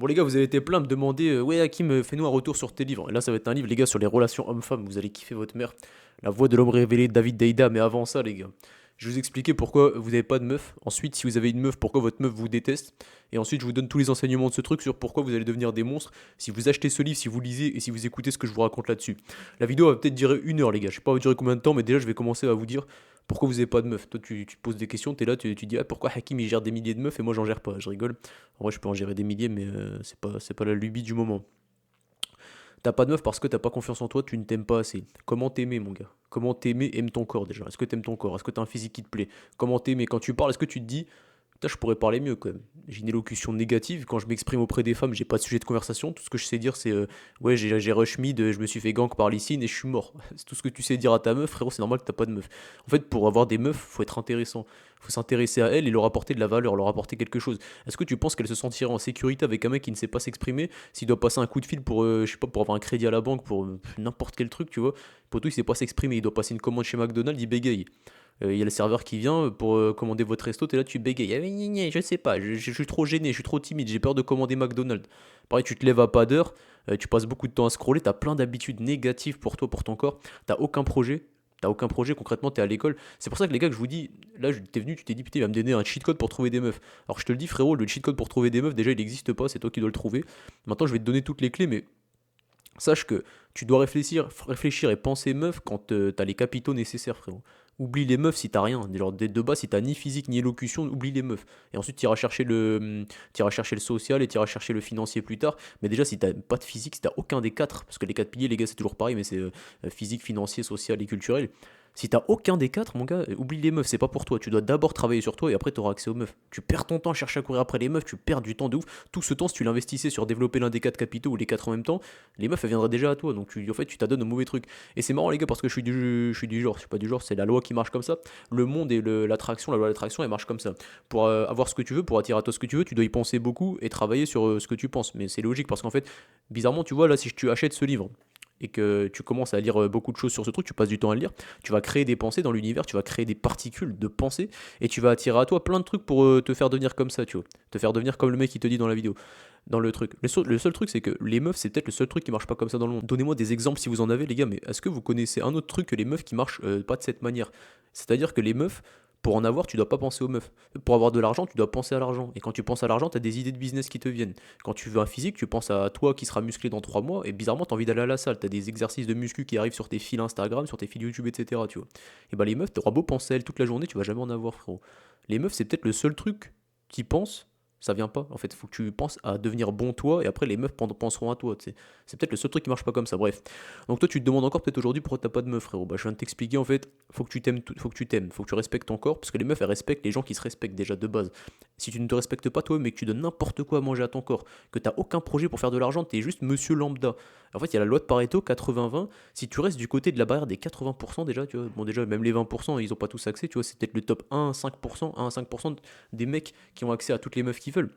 Bon les gars, vous avez été plein à me demander ouais Hakim, fais-nous un retour sur tes livres. Et là ça va être un livre les gars sur les relations hommes-femmes, vous allez kiffer votre mère. La voix de l'homme révélé, David Deida, mais avant ça les gars, je vais vous expliquer pourquoi vous n'avez pas de meuf. Ensuite, si vous avez une meuf, pourquoi votre meuf vous déteste. Et ensuite, je vous donne tous les enseignements de ce truc sur pourquoi vous allez devenir des monstres si vous achetez ce livre, si vous lisez et si vous écoutez ce que je vous raconte là-dessus. La vidéo va peut-être durer 1 heure les gars, je sais pas va durer combien de temps, mais déjà je vais commencer à vous dire pourquoi vous n'avez pas de meuf. Toi tu te poses des questions, t'es là, tu dis ah, pourquoi Hakim il gère des milliers de meufs et moi j'en gère pas. Je rigole. En vrai, je peux en gérer des milliers, mais c'est pas la lubie du moment. T'as pas de meuf parce que t'as pas confiance en toi, tu ne t'aimes pas assez. Comment t'aimer, mon gars? Comment t'aimer? Aime ton corps déjà. Est-ce que t'aimes ton corps? Est-ce que t'as un physique qui te plaît? Comment t'aimer? Quand tu parles, est-ce que tu te dis, putain, je pourrais parler mieux quand même? J'ai une élocution négative. Quand je m'exprime auprès des femmes, j'ai pas de sujet de conversation. Tout ce que je sais dire, c'est ouais, j'ai rush mid, je me suis fait gank par Lysine et je suis mort. C'est tout ce que tu sais dire à ta meuf, frérot. C'est normal que t'as pas de meuf. En fait, pour avoir des meufs, faut être intéressant. Faut s'intéresser à elles et leur apporter de la valeur, leur apporter quelque chose. Est-ce que tu penses qu'elle se sentirait en sécurité avec un mec qui ne sait pas s'exprimer s'il doit passer un coup de fil pour, je sais pas, pour avoir un crédit à la banque, pour n'importe quel truc, tu vois? Pour tout, il sait pas s'exprimer. Il doit passer une commande chez McDonald's, il bégaye. Il y a le serveur qui vient pour commander votre resto, t'es là, tu bégayes. Ah, je sais pas, je suis trop gêné, je suis trop timide, j'ai peur de commander McDonald's. Pareil, tu te lèves à pas d'heure, tu passes beaucoup de temps à scroller, t'as plein d'habitudes négatives pour toi, pour ton corps, t'as aucun projet. T'as aucun projet, concrètement, t'es à l'école. C'est pour ça que les gars, que je vous dis, là, t'es venu, tu t'es dit, putain, il va me donner un cheat code pour trouver des meufs. Alors je te le dis, frérot, le cheat code pour trouver des meufs, déjà, il n'existe pas, c'est toi qui dois le trouver. Maintenant, je vais te donner toutes les clés, mais sache que tu dois réfléchir et penser meuf quand t'as les capitaux nécessaires, frérot. Oublie les meufs si t'as rien. Genre, de base, si t'as ni physique ni élocution, oublie les meufs. Et ensuite, t'iras chercher le social et t'iras chercher le financier plus tard. Mais déjà, si t'as pas de physique, si t'as aucun des quatre, parce que les quatre piliers, les gars, c'est toujours pareil, mais c'est physique, financier, social et culturel. Si t'as aucun des quatre, mon gars, oublie les meufs, c'est pas pour toi. Tu dois d'abord travailler sur toi et après t'auras accès aux meufs. Tu perds ton temps à chercher à courir après les meufs, tu perds du temps de ouf. Tout ce temps, si tu l'investissais sur développer l'un des quatre capitaux ou les quatre en même temps, les meufs elles viendraient déjà à toi. Donc en fait, tu t'adonnes au mauvais truc. Et c'est marrant, les gars, parce que je suis du genre, je suis pas du genre, c'est la loi qui marche comme ça. Le monde et l'attraction, la loi de l'attraction, elle marche comme ça. Pour avoir ce que tu veux, pour attirer à toi ce que tu veux, tu dois y penser beaucoup et travailler sur ce que tu penses. Mais c'est logique parce qu'en fait, bizarrement, tu vois, là, si tu achètes ce livre et que tu commences à lire beaucoup de choses sur ce truc, tu passes du temps à le lire, tu vas créer des pensées dans l'univers, tu vas créer des particules de pensées, et tu vas attirer à toi plein de trucs pour te faire devenir comme ça, tu vois. Te faire devenir comme le mec qui te dit dans la vidéo, dans le truc. Le seul truc, c'est que les meufs, c'est peut-être le seul truc qui marche pas comme ça dans le monde. Donnez-moi des exemples si vous en avez, les gars, mais est-ce que vous connaissez un autre truc que les meufs qui marchent pas de cette manière? C'est-à-dire que les meufs, pour en avoir, tu dois pas penser aux meufs. Pour avoir de l'argent, tu dois penser à l'argent. Et quand tu penses à l'argent, tu as des idées de business qui te viennent. Quand tu veux un physique, tu penses à toi qui sera musclé dans 3 mois, et bizarrement, tu as envie d'aller à la salle. Tu as des exercices de muscu qui arrivent sur tes fils Instagram, sur tes fils YouTube, etc. Tu vois. Et bah les meufs, t'auras beau penser à elles toute la journée, tu vas jamais en avoir, frérot. Les meufs, c'est peut-être le seul truc qui pensent, ça vient pas. En fait, il faut que tu penses à devenir bon toi, et après les meufs penseront à toi. Tu sais. C'est peut-être le seul truc qui marche pas comme ça. Bref. Donc toi, tu te demandes encore peut-être aujourd'hui pourquoi t'as pas de meuf, frérot. Bah, je viens de t'expliquer en fait. Faut que tu t'aimes, faut que tu t'aimes, faut que tu respectes ton corps, parce que les meufs elles respectent les gens qui se respectent déjà de base. Si tu ne te respectes pas toi, mais que tu donnes n'importe quoi à manger à ton corps, que t'as aucun projet pour faire de l'argent, t'es juste monsieur lambda. En fait, il y a la loi de Pareto 80-20. Si tu restes du côté de la barrière des 80%, déjà, tu vois, bon déjà même les 20%, ils ont pas tous accès, tu vois, c'est peut-être le top 1 à 5%, 1 à 5% des mecs qui ont accès à toutes les meufs qu'ils veulent.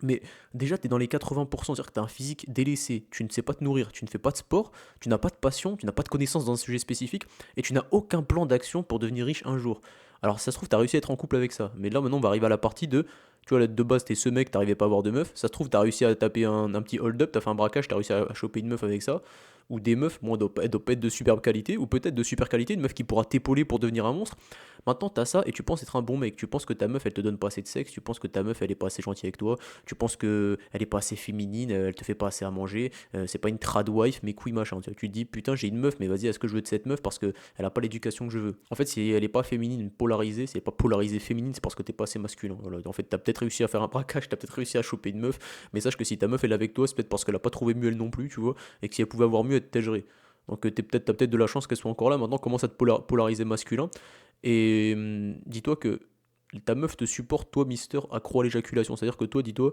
Mais déjà, tu es dans les 80%, c'est-à-dire que tu as un physique délaissé, tu ne sais pas te nourrir, tu ne fais pas de sport, tu n'as pas de passion, tu n'as pas de connaissances dans un sujet spécifique, et tu n'as aucun plan d'action pour devenir riche un jour. Alors ça se trouve, tu as réussi à être en couple avec ça, mais là maintenant on va arriver à la partie de, tu vois, là, de base, t'es ce mec, t'arrivais pas à avoir de meuf, ça se trouve, tu as réussi à taper un petit hold-up, tu as fait un braquage, tu as réussi à choper une meuf avec ça, ou des meufs, bon, elles doivent pas être de superbe qualité, ou peut-être de super qualité, une meuf qui pourra t'épauler pour devenir un monstre. Maintenant, tu as ça, et tu penses être un bon mec, tu penses que ta meuf, elle te donne pas assez de sexe, tu penses que ta meuf, elle est pas assez gentille avec toi, tu penses que elle est pas assez féminine, elle te fait pas assez à manger, c'est pas une trad wife, mais couille machin. Tu te dis putain j'ai une meuf, mais vas-y est-ce que je veux de cette meuf parce que elle a pas l'éducation que je veux. En fait si elle est pas féminine, polarisée, si elle est pas polarisée féminine, c'est parce que t'es pas assez masculin. Voilà. En fait t'as peut-être réussi à faire un braquage, t'as peut-être réussi à choper une meuf, mais sache que si ta meuf elle est avec toi, c'est peut-être parce qu'elle a pas trouvé mieux elle non plus, tu vois, et que si elle pouvait avoir mieux, elle t'aiderait. Donc t'as peut-être de la chance qu'elle soit encore là. Maintenant commence à te polariser masculin. Et dis-toi que ta meuf te supporte, toi, Mister, accro à l'éjaculation. C'est-à-dire que toi, dis-toi,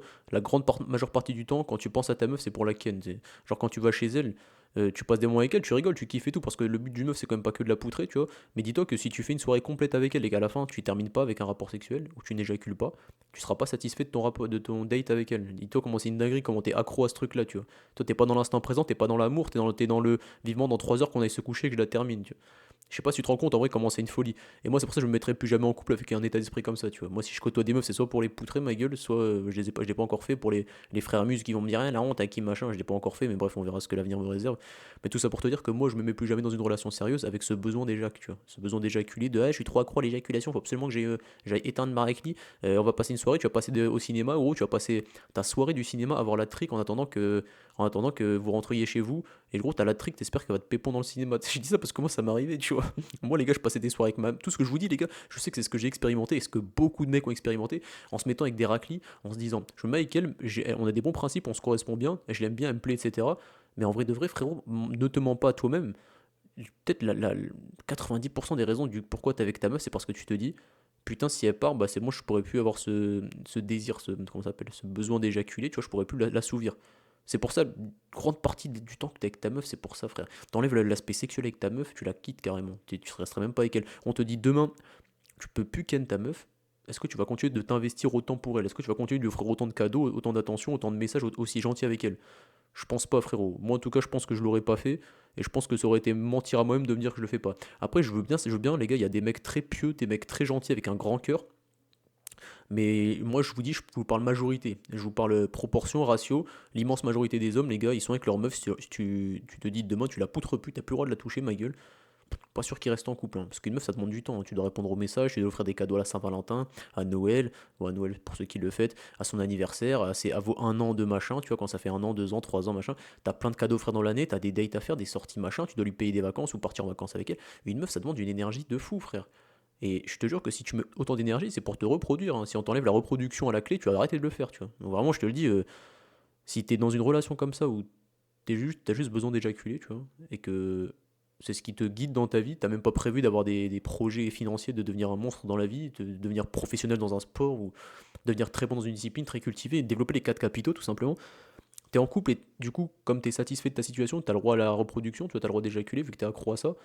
majeure partie du temps, quand tu penses à ta meuf, c'est pour la ken. Genre, quand tu vas chez elle, tu passes des moments avec elle, tu rigoles, tu kiffes et tout, parce que le but d'une meuf, c'est quand même pas que de la poutrer, tu vois. Mais dis-toi que si tu fais une soirée complète avec elle et qu'à la fin, tu termines pas avec un rapport sexuel, ou tu n'éjacules pas, tu seras pas satisfait de ton date avec elle. Dis-toi comment c'est une dinguerie, comment t'es accro à ce truc-là, tu vois. Toi, t'es pas dans l'instant présent, t'es pas dans l'amour, t'es dans le vivement dans 3 heures qu'on aille se coucher et que je la termine, tu vois. Je sais pas si tu te rends compte en vrai comment c'est une folie. Et moi, c'est pour ça que je me mettrai plus jamais en couple avec un état d'esprit comme ça, tu vois. Moi, si je côtoie des meufs, c'est soit pour les poutrer ma gueule, soit je l'ai pas encore fait pour les frères Mus qui vont me dire, rien, la honte, à qui machin, je l'ai pas encore fait, mais bref, on verra ce que l'avenir me réserve. Mais tout ça pour te dire que moi, je me mets plus jamais dans une relation sérieuse avec ce besoin d'éjac, tu vois. Ce besoin d'éjaculer, de, ah, je suis trop accro à l'éjaculation, faut absolument que j'aille éteindre ma récli. On va passer une soirée, tu vas passer au cinéma, gros, tu vas passer ta soirée du cinéma à voir la trique en attendant que vous rentriez chez vous. Et gros, t'as la trique, t'espères qu'elle va te pépon dans le cinéma. Je dis ça parce que moi, ça m'arrivait, tu vois. Moi, les gars, je passais des soirées avec ma. Tout ce que je vous dis, les gars, je sais que c'est ce que j'ai expérimenté et ce que beaucoup de mecs ont expérimenté en se mettant avec des raclis, en se disant, je me mets avec elle, on a des bons principes, on se correspond bien, je l'aime bien, elle me plaît, etc. Mais en vrai de vrai, frérot, ne te mens pas à toi-même. Peut-être 90% des raisons du pourquoi t'es avec ta meuf, c'est parce que tu te dis, putain, si elle part, bah c'est moi, je pourrais plus avoir ce désir, comment ça s'appelle, ce besoin d'éjaculer, tu vois, je pourrais plus l'assouvir. C'est pour ça, une grande partie du temps que t'es avec ta meuf, c'est pour ça, frère. T'enlèves l'aspect sexuel avec ta meuf, tu la quittes carrément. Tu resteras même pas avec elle. On te dit demain, tu peux plus ken ta meuf. Est-ce que tu vas continuer de t'investir autant pour elle? Est-ce que tu vas continuer de lui offrir autant de cadeaux, autant d'attention, autant de messages aussi gentils avec elle? Je pense pas, frérot. Moi, en tout cas, je pense que je l'aurais pas fait. Et je pense que ça aurait été mentir à moi-même de me dire que je le fais pas. Après, je veux bien, les gars, il y a des mecs très pieux, des mecs très gentils avec un grand cœur. Mais moi, je vous dis, je vous parle majorité. Je vous parle proportion, ratio. L'immense majorité des hommes, les gars, ils sont avec leur meuf. Si tu te dis demain, tu la poutres plus, t'as plus le droit de la toucher, ma gueule. Pas sûr qu'ils restent en couple, hein, parce qu'une meuf ça demande du temps, hein. Tu dois répondre aux messages, tu dois offrir des cadeaux à la Saint-Valentin, à Noël, ou à Noël pour ceux qui le fêtent, à son anniversaire, à vos 1 an de machin, tu vois, quand ça fait 1 an, 2 ans, 3 ans, machin, t'as plein de cadeaux à offrir dans l'année, t'as des dates à faire, des sorties machin, tu dois lui payer des vacances ou partir en vacances avec elle. Une meuf ça demande une énergie de fou, frère. Et je te jure que si tu mets autant d'énergie, c'est pour te reproduire, hein. Si on t'enlève la reproduction à la clé, tu vas arrêter de le faire, tu vois. Donc vraiment, je te le dis, si t'es dans une relation comme ça où t'as juste besoin d'éjaculer, tu vois, et que c'est ce qui te guide dans ta vie. T'as même pas prévu d'avoir des projets financiers, de devenir un monstre dans la vie, de devenir professionnel dans un sport ou devenir très bon dans une discipline, très cultivé, et développer les quatre capitaux tout simplement. T'es en couple et du coup, comme t'es satisfait de ta situation, t'as le droit à la reproduction, tu vois, t'as le droit d'éjaculer vu que t'es accro à ça.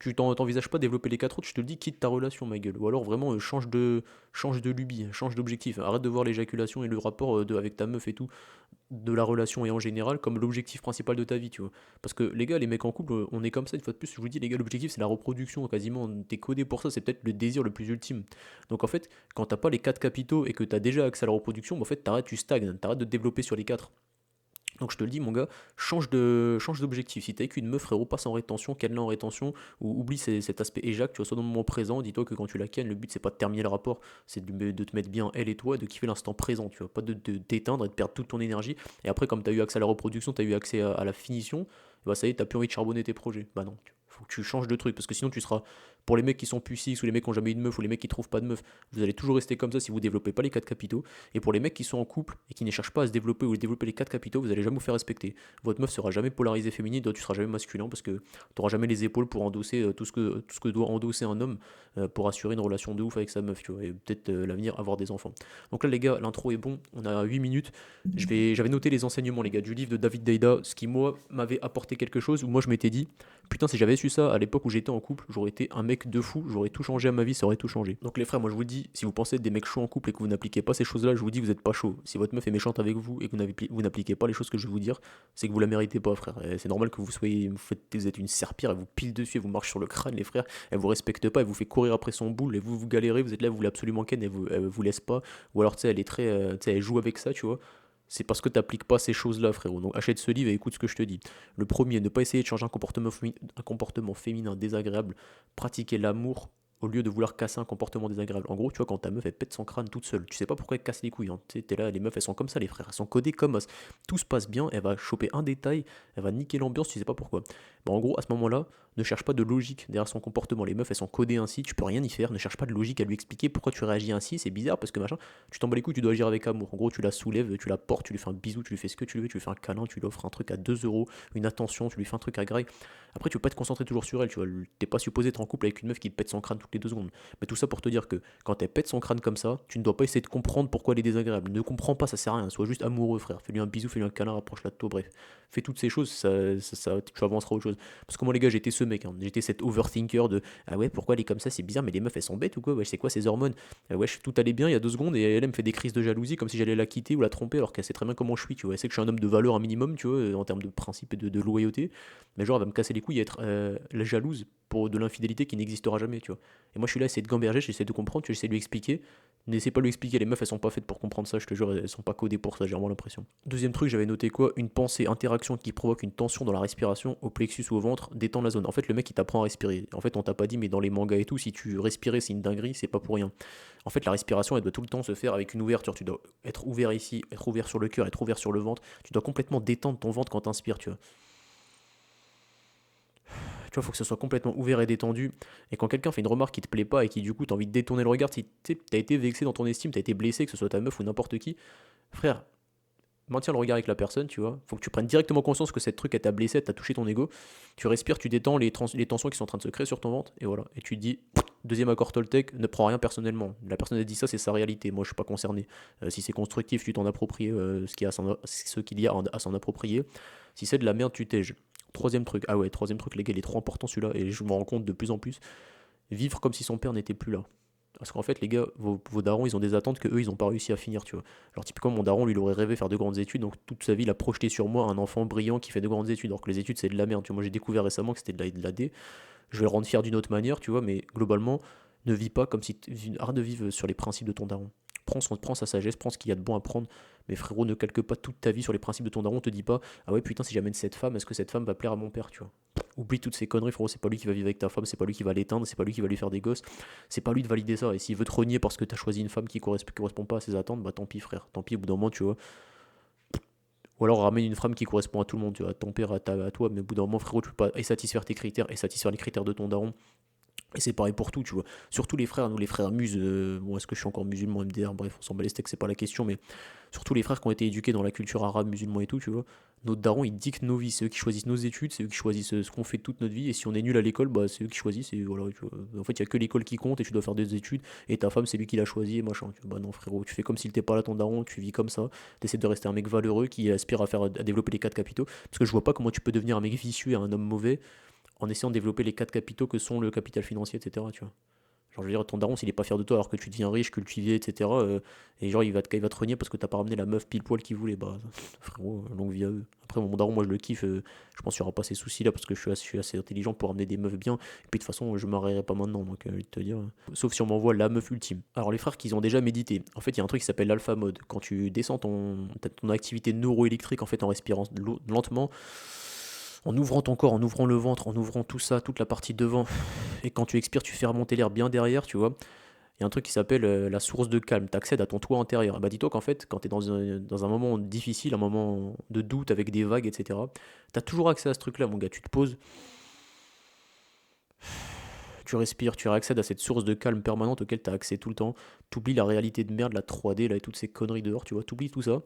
Tu t'envisages pas développer les quatre autres, je te le dis, quitte ta relation, ma gueule. Ou alors vraiment change de lubie, change d'objectif. Arrête de voir l'éjaculation et le rapport avec ta meuf et tout de la relation et en général comme l'objectif principal de ta vie, tu vois. Parce que les gars, les mecs en couple, on est comme ça, une fois de plus, je vous dis, les gars, l'objectif c'est la reproduction, quasiment, t'es codé pour ça, c'est peut-être le désir le plus ultime. Donc en fait, quand t'as pas les quatre capitaux et que t'as déjà accès à la reproduction, bah, en fait, t'arrêtes, tu stagnes, t'arrêtes de te développer sur les quatre. Donc je te le dis, mon gars, change d'objectif. Si t'as qu'une meuf, frérot, passe en rétention, qu'elle en rétention, ou oublie cet aspect éjac, tu vois, soit dans le moment présent, dis-toi que quand tu la kennes, le but c'est pas de terminer le rapport, c'est de te mettre bien elle et toi, et de kiffer l'instant présent, tu vois, pas de t'éteindre et de perdre toute ton énergie. Et après, comme t'as eu accès à la reproduction, t'as eu accès à la finition, bah ça y est, t'as plus envie de charbonner tes projets. Bah non, faut que tu changes de truc, parce que sinon tu seras, pour les mecs qui sont pucis, ou les mecs qui ont jamais eu de meuf, ou les mecs qui trouvent pas de meuf, vous allez toujours rester comme ça si vous développez pas les quatre capitaux. Et pour les mecs qui sont en couple et qui ne cherchent pas à se développer ou à développer les quatre capitaux, vous allez jamais vous faire respecter. Votre meuf sera jamais polarisée féminine, toi tu seras jamais masculin parce que tu n'auras jamais les épaules pour endosser tout ce que doit endosser un homme pour assurer une relation de ouf avec sa meuf, tu vois, et peut-être l'avenir avoir des enfants. Donc là les gars, l'intro est bon, on a 8 minutes. J'avais noté les enseignements les gars du livre de David Deida, ce qui moi m'avait apporté quelque chose où moi je m'étais dit putain si j'avais su ça à l'époque où j'étais en couple, j'aurais été un mec de fou, j'aurais tout changé à ma vie, ça aurait tout changé. Donc les frères, moi je vous dis, si vous pensez être des mecs chauds en couple et que vous n'appliquez pas ces choses-là, je vous dis vous n'êtes pas chaud. Si votre meuf est méchante avec vous et que vous n'appliquez pas les choses que je vais vous dire, c'est que vous la méritez pas, frère. Et c'est normal que vous êtes une serpillère, elle vous pile dessus, elle vous marche sur le crâne, les frères, elle vous respecte pas, elle vous fait courir après son boule, et vous galérez, vous êtes là, vous voulez absolument ken, elle vous laisse pas, ou alors tu sais, elle est très, tu sais, elle joue avec ça, tu vois. C'est parce que tu n'appliques pas ces choses-là, frérot. Donc achète ce livre et écoute ce que je te dis. Le premier, ne pas essayer de changer un comportement féminin désagréable. Pratiquer l'amour au lieu de vouloir casser un comportement désagréable. En gros, tu vois, quand ta meuf, elle pète son crâne toute seule, tu sais pas pourquoi elle casse les couilles, hein. Tu sais, t'es là, les meufs, elles sont comme ça, les frères. Elles sont codées comme os. Tout se passe bien, elle va choper un détail, elle va niquer l'ambiance, tu sais pas pourquoi. Bah, en gros, à ce moment-là, ne cherche pas de logique derrière son comportement. Les meufs, elles sont codées ainsi, tu peux rien y faire. Ne cherche pas de logique à lui expliquer pourquoi tu réagis ainsi. C'est bizarre parce que machin, tu t'en bats les couilles, tu dois agir avec amour. En gros, tu la soulèves, tu la portes, tu lui fais un bisou, tu lui fais ce que tu veux, tu lui fais un câlin, tu lui offres un truc à 2 euros, une attention, tu lui fais un truc à grec. Après, tu peux pas te concentrer toujours sur elle, tu vois. T'es pas supposé être en couple avec une meuf qui te pète son crâne toutes les 2 secondes. Mais tout ça pour te dire que quand elle pète son crâne comme ça, tu ne dois pas essayer de comprendre pourquoi elle est désagréable. Ne comprends pas, ça sert à rien. Sois juste amoureux, frère. Fais-lui un bisou, fais-lui un câlin, rapproche-la de toi, bref. Fais toutes ces choses, tu avanceras autre chose. Parce que moi, les gars, j'étais ce mec, hein. J'étais cet overthinker de ah ouais, pourquoi elle est comme ça, c'est bizarre, mais les meufs elles sont bêtes ou quoi, ouais, c'est quoi ces hormones. Ouais, tout allait bien il y a 2 secondes et elle me fait des crises de jalousie comme si j'allais la quitter ou la tromper alors qu'elle sait très bien comment je suis, tu vois. Elle sait que je suis un homme de valeur un minimum, tu vois, en termes de principe et de loyauté. Mais genre, elle va me casser les couilles et être la jalouse pour de l'infidélité qui n'existera jamais, tu vois. Et moi, je suis là, essayer de gamberger, j'essaie de comprendre, j'essaie de lui expliquer. N'essaie pas de lui expliquer, les meufs, elles sont pas faites pour comprendre ça, je te jure, elles sont pas codées pour ça, j'ai vraiment l'impression. Deuxième truc, j'avais noté quoi? Une pensée, interaction qui provoque une tension dans la respiration, au plexus ou au ventre, détend la zone. En fait, le mec, il t'apprend à respirer. En fait, on t'a pas dit, mais dans les mangas et tout, si tu respirais, c'est une dinguerie, c'est pas pour rien. En fait, la respiration, elle doit tout le temps se faire avec une ouverture. Tu dois être ouvert ici, être ouvert sur le cœur, être ouvert sur le ventre. Tu dois complètement détendre ton ventre quand t'inspires, tu vois. Tu vois, faut que ce soit complètement ouvert et détendu. Et quand quelqu'un fait une remarque qui te plaît pas et qui du coup t'as envie de détourner le regard, si t'as été vexé dans ton estime, t'as été blessé, que ce soit ta meuf ou n'importe qui, frère, maintiens le regard avec la personne, tu vois. Faut que tu prennes directement conscience que cette truc, elle t'a blessé, elle t'a touché ton ego. Tu respires, tu détends les tensions qui sont en train de se créer sur ton ventre, et voilà. Et tu te dis, deuxième accord Toltec, ne prends rien personnellement. La personne a dit ça, c'est sa réalité. Moi, je suis pas concerné. Si c'est constructif, tu t'en appropries ce qu'il y a à s'en approprier. Si c'est de la merde, tu tèges. Troisième truc, ah ouais, troisième truc, les gars, il est trop important celui-là, et je me rends compte de plus en plus. Vivre comme si son père n'était plus là. Parce qu'en fait, les gars, vos darons, ils ont des attentes que eux, ils n'ont pas réussi à finir, tu vois. Alors, typiquement, mon daron, lui, il aurait rêvé faire de grandes études, donc toute sa vie, il a projeté sur moi un enfant brillant qui fait de grandes études, alors que les études, c'est de la merde, tu vois. Moi, j'ai découvert récemment que c'était de la D. Je vais le rendre fier d'une autre manière, tu vois, mais globalement, ne vis pas comme si. Arrête de vivre sur les principes de ton daron. Prends sa sagesse, prends ce qu'il y a de bon à prendre. Mais frérot, ne calque pas toute ta vie sur les principes de ton daron. Te dis pas, ah ouais, putain, si j'amène cette femme, est-ce que cette femme va plaire à mon père, tu vois. Oublie toutes ces conneries, frérot. C'est pas lui qui va vivre avec ta femme, c'est pas lui qui va l'éteindre, c'est pas lui qui va lui faire des gosses. C'est pas lui de valider ça. Et s'il veut te renier parce que t'as choisi une femme qui correspond pas à ses attentes, bah tant pis, frère. Tant pis, au bout d'un moment, tu vois. Ou alors ramène une femme qui correspond à tout le monde, tu vois, à ton père, à toi, mais au bout d'un moment, frérot, tu peux pas et satisfaire tes critères et satisfaire les critères de ton daron. Et c'est pareil pour tout, tu vois. Surtout les frères, nous les frères muses, bon, est-ce que je suis encore musulman, MDR, bref, on s'en bat les steaks, c'est pas la question, mais surtout les frères qui ont été éduqués dans la culture arabe, musulman et tout, tu vois. Notre daron, ils dictent nos vies, c'est eux qui choisissent nos études, c'est eux qui choisissent ce qu'on fait toute notre vie, et si on est nul à l'école, bah c'est eux qui choisissent, et voilà, tu vois. En fait, il y a que l'école qui compte, et tu dois faire des études, et ta femme, c'est lui qui l'a choisi, et machin. Tu vois. Bah non, frérot, tu fais comme s'il t'était pas là ton daron, tu vis comme ça, t'essaies de rester un mec valeureux qui aspire à développer les quatre capitaux, parce que je vois pas comment tu peux devenir un mec vicieux et un homme mauvais en essayant de développer les quatre capitaux que sont le capital financier, etc. Tu vois. Genre, je veux dire, ton daron, s'il est pas fier de toi alors que tu deviens riche, cultivé, etc. Et genre, il va te renier parce que t'as pas ramené la meuf pile poil qu'il voulait. Bah, frérot, longue vie à eux. Après, mon daron, moi, je le kiffe. Je pense qu'il n'y aura pas ces soucis-là parce que je suis assez intelligent pour ramener des meufs bien. Et puis, de toute façon, je m'arrêterai pas maintenant. Donc, je vais te dire. Sauf si on m'envoie la meuf ultime. Alors, les frères qui ont déjà médité. En fait, il y a un truc qui s'appelle l'alpha mode. Quand tu descends ton activité neuroélectrique, en fait, en respirant lentement, en ouvrant ton corps, en ouvrant le ventre, en ouvrant tout ça, toute la partie devant, et quand tu expires, tu fais remonter l'air bien derrière, tu vois. Il y a un truc qui s'appelle la source de calme. Tu accèdes à ton toit intérieur. Et bah dis-toi qu'en fait, quand tu es dans un moment difficile, un moment de doute avec des vagues, etc., tu as toujours accès à ce truc-là, mon gars. Tu te poses, tu respires, tu accèdes à cette source de calme permanente auquel tu as accès tout le temps. Tu oublies la réalité de merde, la 3D, là, et toutes ces conneries dehors, tu vois. Tu oublies tout ça.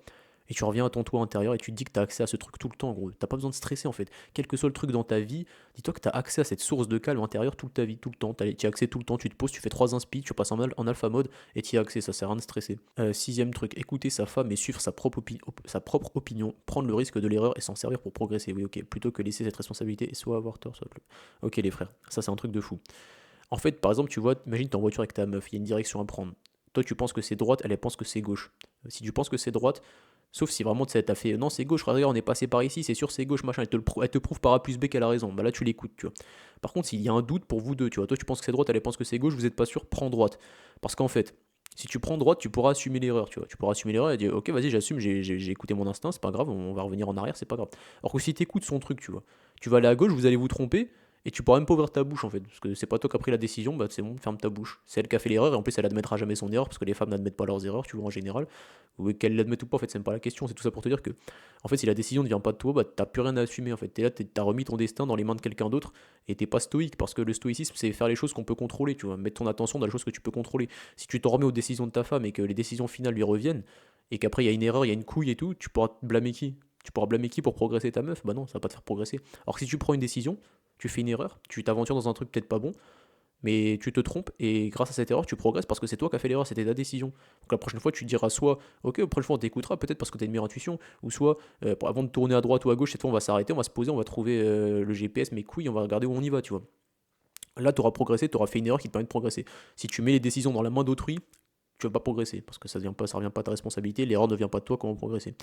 Et tu reviens à ton toit intérieur et tu te dis que tu as accès à ce truc tout le temps, gros. T'as pas besoin de stresser en fait. Quel que soit le truc dans ta vie, dis-toi que tu as accès à cette source de calme intérieur toute ta vie, tout le temps. Tu as accès tout le temps, tu te poses, tu fais 3 inspi, tu passes en alpha mode et tu y as accès, ça sert à rien de stresser. Sixième truc, écouter sa femme et suivre sa propre opinion, prendre le risque de l'erreur et s'en servir pour progresser. Oui, ok, plutôt que laisser cette responsabilité et soit avoir tort, soit. Ok, les frères, ça c'est un truc de fou. En fait, par exemple, tu vois, imagine t'es en voiture avec ta meuf, il y a une direction à prendre. Toi, tu penses que c'est droite, elle pense que c'est gauche. Si tu penses que c'est droite, sauf si vraiment t'as fait non, c'est gauche, regarde, on est passé par ici, c'est sûr, c'est gauche, machin, elle te prouve par A plus B qu'elle a raison. Bah là, tu l'écoutes, tu vois. Par contre, s'il y a un doute pour vous deux, tu vois, toi tu penses que c'est droite, elle pense que c'est gauche, vous êtes pas sûr, prends droite. Parce qu'en fait, si tu prends droite, tu pourras assumer l'erreur, tu vois. Tu pourras assumer l'erreur et dire, ok, vas-y, j'assume, j'ai écouté mon instinct, c'est pas grave, on va revenir en arrière, c'est pas grave. Alors que si t'écoutes son truc, tu vois, tu vas aller à gauche, vous allez vous tromper, et tu pourras même pas ouvrir ta bouche en fait, parce que c'est pas toi qui as pris la décision, bah c'est bon, ferme ta bouche. C'est elle qui a fait l'erreur, et en plus elle admettra jamais son erreur, parce que les femmes n'admettent pas leurs erreurs, tu vois, en général. Ou qu'elles l'admettent ou pas, en fait, c'est même pas la question, c'est tout ça pour te dire que, en fait, si la décision ne vient pas de toi, bah t'as plus rien à assumer en fait. T'es là, t'as remis ton destin dans les mains de quelqu'un d'autre, et t'es pas stoïque, parce que le stoïcisme, c'est faire les choses qu'on peut contrôler, tu vois, mettre ton attention dans les choses que tu peux contrôler. Si tu t'en remets aux décisions de ta femme et que les décisions finales lui reviennent, et qu'après il y a une erreur, il y a une couille et tout, tu pourras te blâmer qui? Tu pourras blâmer qui pour progresser ta meuf? Bah non, ça va pas te faire progresser. Alors que si tu prends une décision, tu fais une erreur, tu t'aventures dans un truc peut-être pas bon, mais tu te trompes et grâce à cette erreur, tu progresses parce que c'est toi qui as fait l'erreur, c'était ta décision. Donc la prochaine fois, tu te diras soit, ok, la prochaine fois on t'écoutera peut-être parce que tu as une meilleure intuition, ou soit, avant de tourner à droite ou à gauche, cette fois on va s'arrêter, on va se poser, on va trouver le GPS, mes couilles, on va regarder où on y va, tu vois. Là, tu auras progressé, tu auras fait une erreur qui te permet de progresser. Si tu mets les décisions dans la main d'autrui, tu vas pas progresser parce que ça revient pas à ta responsabilité, l'erreur ne vient pas de toi, comment progresser.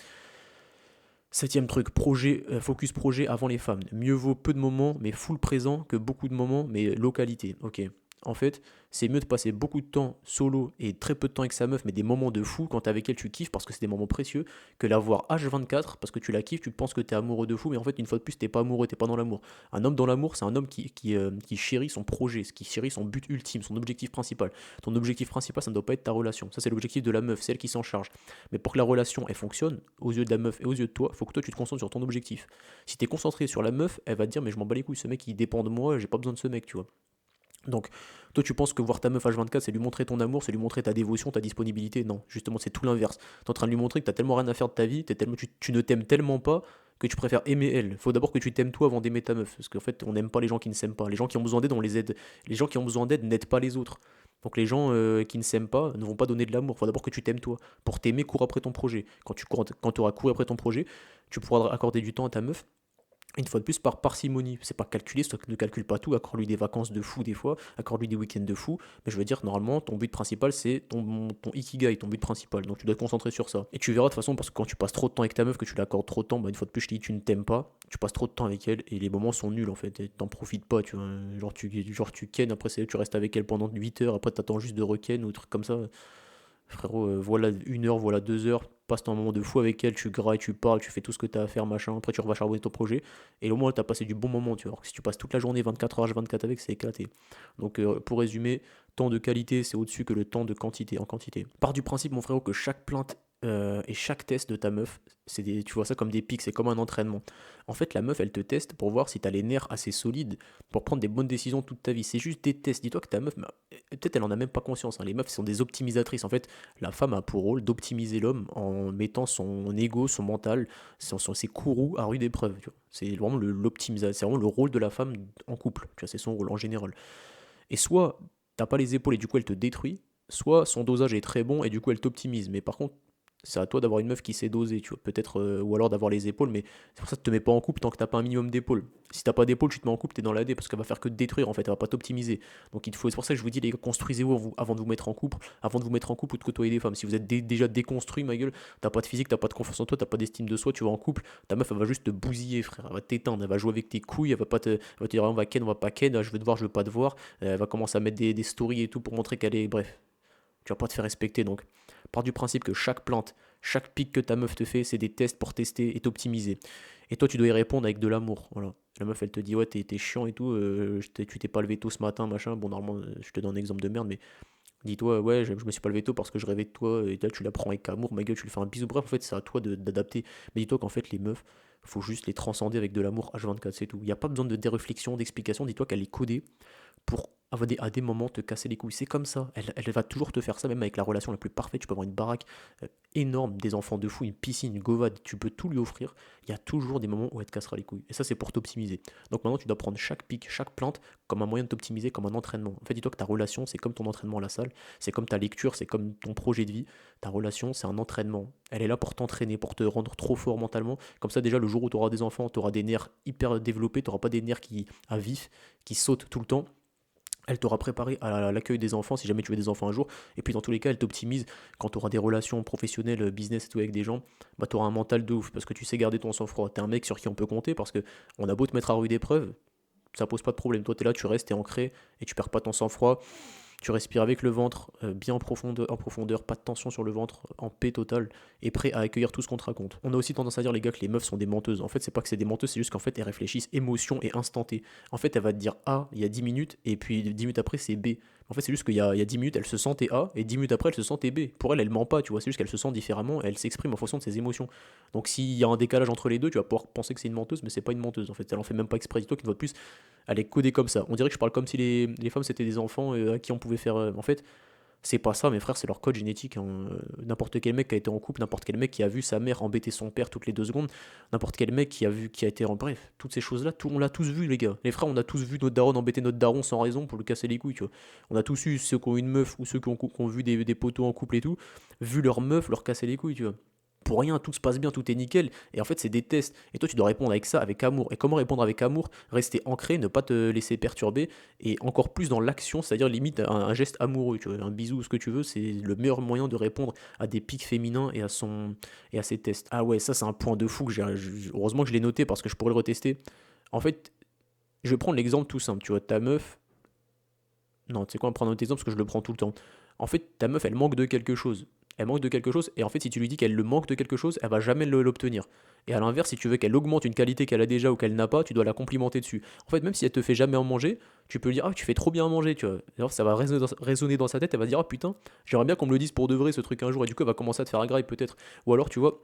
Septième truc, projet, focus projet avant les femmes. Mieux vaut peu de moments, mais full présent, que beaucoup de moments, mais localité. Ok. En fait, c'est mieux de passer beaucoup de temps solo et très peu de temps avec sa meuf, mais des moments de fou quand t'es avec elle tu kiffes parce que c'est des moments précieux, que l'avoir H24 parce que tu la kiffes, tu penses que t'es amoureux de fou, mais en fait, une fois de plus, t'es pas amoureux, t'es pas dans l'amour. Un homme dans l'amour, c'est un homme qui chérit son projet, qui chérit son but ultime, son objectif principal. Ton objectif principal, ça ne doit pas être ta relation. Ça, c'est l'objectif de la meuf, c'est elle qui s'en charge. Mais pour que la relation elle fonctionne, aux yeux de la meuf et aux yeux de toi, il faut que toi tu te concentres sur ton objectif. Si tu es concentré sur la meuf, elle va te dire mais je m'en bats les couilles, ce mec il dépend de moi, j'ai pas besoin de ce mec, tu vois. Donc, toi, tu penses que voir ta meuf H24, c'est lui montrer ton amour, c'est lui montrer ta dévotion, ta disponibilité. Non, justement, c'est tout l'inverse. T'es en train de lui montrer que t'as tellement rien à faire de ta vie, tu ne t'aimes tellement pas que tu préfères aimer elle. Faut d'abord que tu t'aimes toi avant d'aimer ta meuf. Parce qu'en fait, on n'aime pas les gens qui ne s'aiment pas. Les gens qui ont besoin d'aide, on les aide. Les gens qui ont besoin d'aide n'aident pas les autres. Donc les gens qui ne s'aiment pas ne vont pas donner de l'amour. Faut d'abord que tu t'aimes toi. Pour t'aimer, cours après ton projet. Quand tu auras couru après ton projet, tu pourras accorder du temps à ta meuf une fois de plus, par parcimonie. C'est pas calculé, soit ne calcule pas tout, accorde-lui des vacances de fou des fois, accorde-lui des week-ends de fou, mais je veux dire, normalement, ton but principal, c'est ton ikigai, ton but principal, donc tu dois te concentrer sur ça. Et tu verras de toute façon, parce que quand tu passes trop de temps avec ta meuf, que tu l'accordes trop de temps, bah, une fois de plus, je te dis, tu ne t'aimes pas, tu passes trop de temps avec elle, et les moments sont nuls en fait, et t'en profites pas, tu vois, genre tu ken, après tu restes avec elle pendant 8 heures, après t'attends juste de reken ou truc comme ça. Frérot, voilà 1 heure, voilà 2 heures, passe ton moment de fou avec elle, tu grailles, tu parles, tu fais tout ce que t'as à faire, machin. Après, tu vas charbonner ton projet. Et au moins, t'as passé du bon moment, tu vois. Alors que si tu passes toute la journée 24 heures H24 avec, c'est éclaté. Donc, pour résumer, temps de qualité, c'est au-dessus que le temps de quantité en quantité. Pars du principe, mon frérot, que chaque plainte et chaque test de ta meuf, tu vois ça comme des pics, c'est comme un entraînement. En fait, la meuf, elle te teste pour voir si t'as les nerfs assez solides pour prendre des bonnes décisions toute ta vie. C'est juste des tests. Dis-toi que ta meuf, peut-être elle en a même pas conscience, hein. Les meufs sont des optimisatrices. En fait, la femme a pour rôle d'optimiser l'homme en mettant son ego, son mental, ses courroux à rude épreuve. Tu vois. C'est vraiment l'optimisation, c'est vraiment le rôle de la femme en couple. Tu vois, c'est son rôle en général. Et soit t'as pas les épaules et du coup elle te détruit, soit son dosage est très bon et du coup elle t'optimise. Mais par contre, c'est à toi d'avoir une meuf qui sait doser, tu vois, peut-être, ou alors d'avoir les épaules, mais c'est pour ça que tu te mets pas en couple tant que t'as pas un minimum d'épaules. Si t'as pas d'épaule, tu te mets en couple, t'es dans la D parce qu'elle va faire que te détruire en fait, elle va pas t'optimiser. Donc c'est pour ça que je vous dis, les gars, construisez-vous avant de vous mettre en couple, avant de vous mettre en couple ou de côtoyer des femmes. Si vous êtes déjà déconstruit, ma gueule, t'as pas de physique, t'as pas de confiance en toi, t'as pas d'estime de soi, tu vas en couple, ta meuf elle va juste te bousiller, frère, elle va t'éteindre, elle va jouer avec tes couilles, elle va te dire on va ken, on va pas ken, je veux te voir, je veux pas te voir, elle va commencer à mettre des stories et tout pour montrer qu'elle est. Bref, tu vas pas te faire respecter. Donc, pars du principe que chaque plainte, chaque pic que ta meuf te fait, c'est des tests pour tester et t'optimiser. Et toi, tu dois y répondre avec de l'amour. Voilà. La meuf, elle te dit, ouais, t'es chiant et tout, tu t'es pas levé tôt ce matin, machin. Bon, normalement, je te donne un exemple de merde, mais dis-toi, ouais, je me suis pas levé tôt parce que je rêvais de toi, et là, tu la prends avec amour, ma gueule, tu lui fais un bisou. Bref, en fait, c'est à toi d'adapter. Mais dis-toi qu'en fait, les meufs, faut juste les transcender avec de l'amour H24, c'est tout. Il n'y a pas besoin de des réflexions, d'explications. Dis-toi qu'elle est codée pour à des moments te casser les couilles. C'est comme ça. Elle va toujours te faire ça, même avec la relation la plus parfaite. Tu peux avoir une baraque énorme, des enfants de fou, une piscine, une govade, tu peux tout lui offrir. Il y a toujours des moments où elle te cassera les couilles. Et ça, c'est pour t'optimiser. Donc maintenant, tu dois prendre chaque pic, chaque plainte comme un moyen de t'optimiser, comme un entraînement. En fait, dis-toi que ta relation, c'est comme ton entraînement à la salle, c'est comme ta lecture, c'est comme ton projet de vie. Ta relation, c'est un entraînement. Elle est là pour t'entraîner, pour te rendre trop fort mentalement. Comme ça, déjà, le jour où tu auras des enfants, tu auras des nerfs hyper développés, tu n'auras pas des nerfs à vif, qui sautent tout le temps. Elle t'aura préparé à l'accueil des enfants si jamais tu veux des enfants un jour. Et puis dans tous les cas, elle t'optimise quand tu auras des relations professionnelles, business et tout avec des gens. Bah, tu auras un mental de ouf parce que tu sais garder ton sang-froid. T'es un mec sur qui on peut compter parce que on a beau te mettre à rude épreuve, ça pose pas de problème. Toi, t'es là, tu restes, t'es ancré et tu perds pas ton sang-froid. Tu respires avec le ventre, bien en profondeur, pas de tension sur le ventre, en paix totale, et prêt à accueillir tout ce qu'on te raconte. On a aussi tendance à dire, les gars, que les meufs sont des menteuses. En fait, c'est pas que c'est des menteuses, c'est juste qu'en fait, elles réfléchissent émotion et instant T. En fait, elle va te dire A il y a 10 minutes, et puis 10 minutes après, c'est B. En fait, c'est juste qu'il y a 10 minutes, elle se sentait A, et 10 minutes après, elle se sentait B. Pour elle, elle ment pas, tu vois, c'est juste qu'elle se sent différemment, et elle s'exprime en fonction de ses émotions. Donc, s'il y a un décalage entre les deux, tu vas pouvoir penser que c'est une menteuse, mais c'est pas une menteuse. En fait, elle en fait même pas exprès. Dis-toi qu'une fois de plus, elle est codée comme ça. On dirait que je parle comme si les femmes c'était des enfants à qui on pouvait faire. En fait, c'est pas ça, mes frères, c'est leur code génétique, hein. N'importe quel mec qui a été en couple, n'importe quel mec qui a vu sa mère embêter son père toutes les 2 secondes, n'importe quel mec qui a été en. Bref, toutes ces choses-là, on l'a tous vu, les gars. Les frères, on a tous vu notre daron embêter notre daron sans raison pour le casser les couilles, tu vois. On a tous eu ceux qui ont une meuf ou ceux qui ont vu des potos en couple et tout, vu leur meuf leur casser les couilles, tu vois. pour rien, tout se passe bien, tout est nickel. Et en fait, c'est des tests. Et toi, tu dois répondre avec ça, avec amour. Et comment répondre avec amour? Rester ancré, ne pas te laisser perturber. Et encore plus dans l'action, c'est-à-dire limite un geste amoureux. Tu vois, un bisou, ce que tu veux, c'est le meilleur moyen de répondre à des pics féminins et à ses tests. Ah ouais, ça, c'est un point de fou. Heureusement que je l'ai noté parce que je pourrais le retester. En fait, je vais prendre l'exemple tout simple. Tu vois, ta meuf. Non, tu sais quoi, on va prendre un autre exemple parce que je le prends tout le temps. En fait, ta meuf, elle manque de quelque chose. Elle manque de quelque chose, et en fait, si tu lui dis qu'elle le manque de quelque chose, elle va jamais l'obtenir. Et à l'inverse, si tu veux qu'elle augmente une qualité qu'elle a déjà ou qu'elle n'a pas, tu dois la complimenter dessus. En fait, même si elle te fait jamais en manger, tu peux lui dire: ah, tu fais trop bien à manger, tu vois. Alors, ça va résonner dans sa tête, elle va se dire: ah putain, j'aimerais bien qu'on me le dise pour de vrai ce truc un jour, et du coup, elle va commencer à te faire agréable peut-être. Ou alors, tu vois,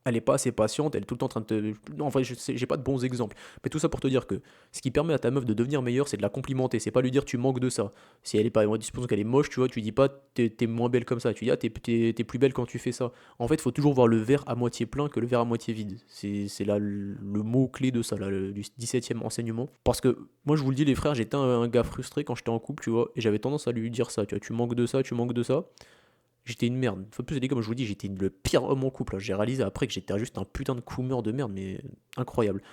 elle est pas assez patiente, elle est tout le temps en train de te. Non, en vrai, j'ai pas de bons exemples. Mais tout ça pour te dire que ce qui permet à ta meuf de devenir meilleure, c'est de la complimenter. C'est pas lui dire tu manques de ça. Si elle est pas. Moi, supposons qu'elle est moche, tu vois, tu dis pas t'es moins belle comme ça. Tu dis ah, t'es plus belle quand tu fais ça. En fait, il faut toujours voir le verre à moitié plein que le verre à moitié vide. C'est là le mot-clé de ça, là, du 17e enseignement. Parce que moi, je vous le dis, les frères, j'étais un gars frustré quand j'étais en couple, tu vois, et j'avais tendance à lui dire ça. Tu vois, tu manques de ça, tu manques de ça. J'étais une merde. Faut plus, les gars, comme je vous dis, j'étais le pire homme en couple. J'ai réalisé après que j'étais juste un putain de coumeur de merde, mais incroyable.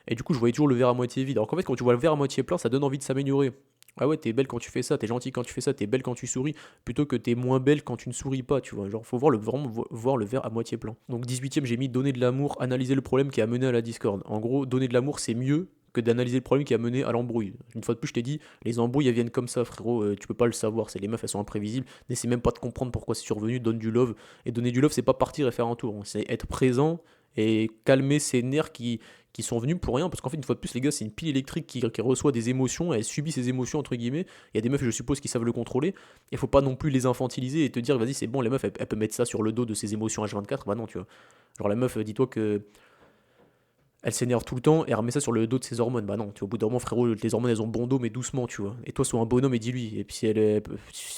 Et du coup, je voyais toujours le verre à moitié vide. Alors qu'en fait, quand tu vois le verre à moitié plein, ça donne envie de s'améliorer. Ah ouais, t'es belle quand tu fais ça, t'es gentil quand tu fais ça, t'es belle quand tu souris, plutôt que t'es moins belle quand tu ne souris pas, tu vois. Genre, faut voir vraiment voir le verre à moitié plein. Donc, 18e, j'ai mis donner de l'amour, analyser le problème qui a mené à la discorde. En gros, donner de l'amour, c'est mieux que d'analyser le problème qui a mené à l'embrouille. Une fois de plus, je t'ai dit, les embrouilles, elles viennent comme ça, frérot, tu peux pas le savoir. C'est les meufs, elles sont imprévisibles. N'essaie même pas de comprendre pourquoi c'est survenu, donne du love. Et donner du love, c'est pas partir et faire un tour. C'est être présent et calmer ses nerfs qui sont venus pour rien, parce qu'en fait, une fois de plus, les gars, c'est une pile électrique qui reçoit des émotions, elle subit ses émotions, entre guillemets. Il y a des meufs, je suppose, qui savent le contrôler. Il faut pas non plus les infantiliser et te dire, vas-y, c'est bon, les meufs, elles peuvent mettre ça sur le dos de ses émotions H24. Bah non, tu vois. Genre, la meuf, dis-toi que elle s'énerve tout le temps et elle remet ça sur le dos de ses hormones. Bah non, tu vois, au bout d'un moment, frérot, tes hormones, elles ont bon dos, mais doucement, tu vois. Et toi, sois un bonhomme et dis-lui. Et puis,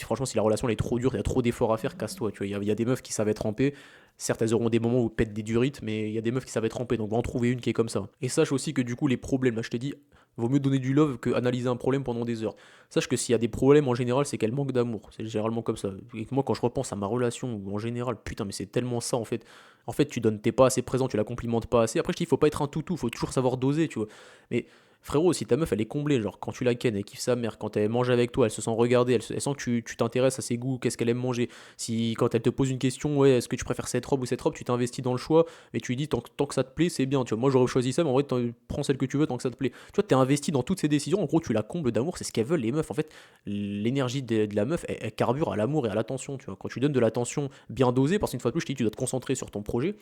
franchement, si la relation elle est trop dure, il y a trop d'efforts à faire, casse-toi. Tu vois, il y a des meufs qui savent être trempées. Certes, elles auront des moments où pètent des durites, mais il y a des meufs qui savent être trempées. Donc, va en trouver une qui est comme ça. Et sache aussi que du coup, les problèmes, là, je t'ai dit, vaut mieux donner du love que analyser un problème pendant des heures. Sache que s'il y a des problèmes en général, c'est qu'elle manque d'amour. C'est généralement comme ça. Et que moi, quand je repense à ma relation, ou en général, putain, mais c'est tellement ça en fait. En fait, t'es pas assez présent, tu la complimentes pas assez. Après, je dis, il faut pas être un toutou, faut toujours savoir doser, tu vois. Mais frérot, si ta meuf elle est comblée, genre quand tu la kennes, elle kiffe sa mère, quand elle mange avec toi, elle se sent regardée, elle sent que tu t'intéresses à ses goûts, qu'est-ce qu'elle aime manger. Si quand elle te pose une question, ouais, est-ce que tu préfères cette robe ou cette robe, tu t'investis dans le choix et tu lui dis tant que ça te plaît, c'est bien. Tu vois, moi j'aurais choisi ça, mais en vrai, prends celle que tu veux tant que ça te plaît. Tu vois, t'es investi dans toutes ces décisions. En gros, tu la combles d'amour, c'est ce qu'elles veulent les meufs. En fait, l'énergie de la meuf, elle carbure à l'amour et à l'attention. Tu vois, quand tu donnes de l'attention bien dosée, parce qu'une fois de plus, je te dis, tu dois te concentrer sur ton projet.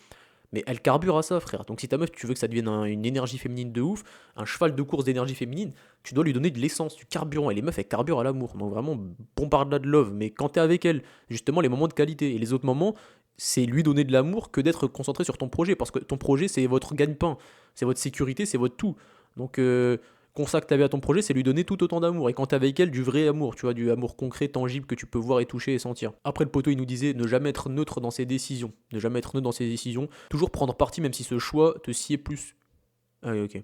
Mais elle carbure à ça, frère. Donc si ta meuf, tu veux que ça devienne une énergie féminine de ouf, un cheval de course d'énergie féminine, tu dois lui donner de l'essence, du carburant. Et les meufs, elles carburent à l'amour. Donc vraiment, bombarde-la de love. Mais quand t'es avec elle, justement, les moments de qualité. Et les autres moments, c'est lui donner de l'amour que d'être concentré sur ton projet. Parce que ton projet, c'est votre gagne-pain. C'est votre sécurité, c'est votre tout. Donc, consacre ta vie à ton projet, c'est lui donner tout autant d'amour. Et quand t'es avec elle, du vrai amour, tu vois, du amour concret, tangible que tu peux voir et toucher et sentir. Après, le poteau, il nous disait ne jamais être neutre dans ses décisions. Ne jamais être neutre dans ses décisions. Toujours prendre parti, même si ce choix te sied plus. Ah, oui, ok.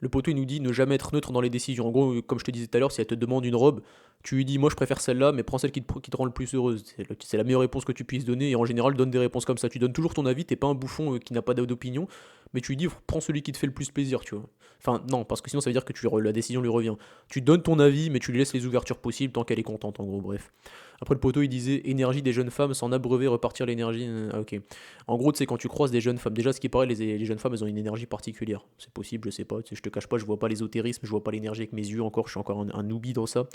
Le poteau, il nous dit ne jamais être neutre dans les décisions. En gros, comme je te disais tout à l'heure, si elle te demande une robe, tu lui dis moi je préfère celle-là, mais prends celle qui te rend le plus heureuse. C'est la meilleure réponse que tu puisses donner. Et en général, donne des réponses comme ça. Tu donnes toujours ton avis, t'es pas un bouffon qui n'a pas d'opinion, mais tu lui dis prends celui qui te fait le plus plaisir, tu vois. Enfin, non, parce que sinon ça veut dire que la décision lui revient. Tu donnes ton avis, mais tu lui laisses les ouvertures possibles tant qu'elle est contente, en gros, bref. Après, le poteau, il disait énergie des jeunes femmes, s'en abreuver, repartir l'énergie. Ah, ok. En gros, tu sais, quand tu croises des jeunes femmes, déjà, ce qui paraît, les jeunes femmes, elles ont une énergie particulière. C'est possible, je sais pas. Tu sais, je te cache pas, je vois pas l'ésotérisme, je vois pas l'énergie avec mes yeux encore, je suis encore un oubli dans ça.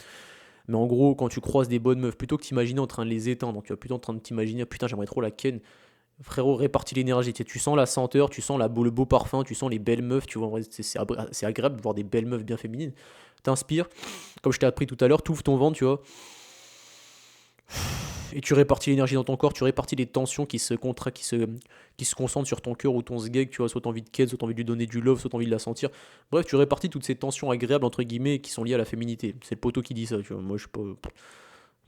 Mais en gros, quand tu croises des bonnes meufs, plutôt que t'imaginer en train de les éteindre, tu vas plutôt en train de t'imaginer, ah, putain, j'aimerais trop la ken. Frérot, répartis l'énergie. Tu sais, tu sens la senteur, tu sens le beau parfum, tu sens les belles meufs. Tu vois, en vrai, c'est agréable de voir des belles meufs bien féminines. T'inspires, comme je t'ai appris tout à l'heure, t'ouvres ton ventre, tu vois. Et tu répartis l'énergie dans ton corps, tu répartis les tensions qui se concentrent sur ton cœur ou ton sgeg, tu vois, soit t'as envie de ken, soit t'as envie de lui donner du love, soit t'as envie de la sentir. Bref, tu répartis toutes ces tensions agréables, entre guillemets, qui sont liées à la féminité. C'est le poteau qui dit ça, tu vois. Moi, je suis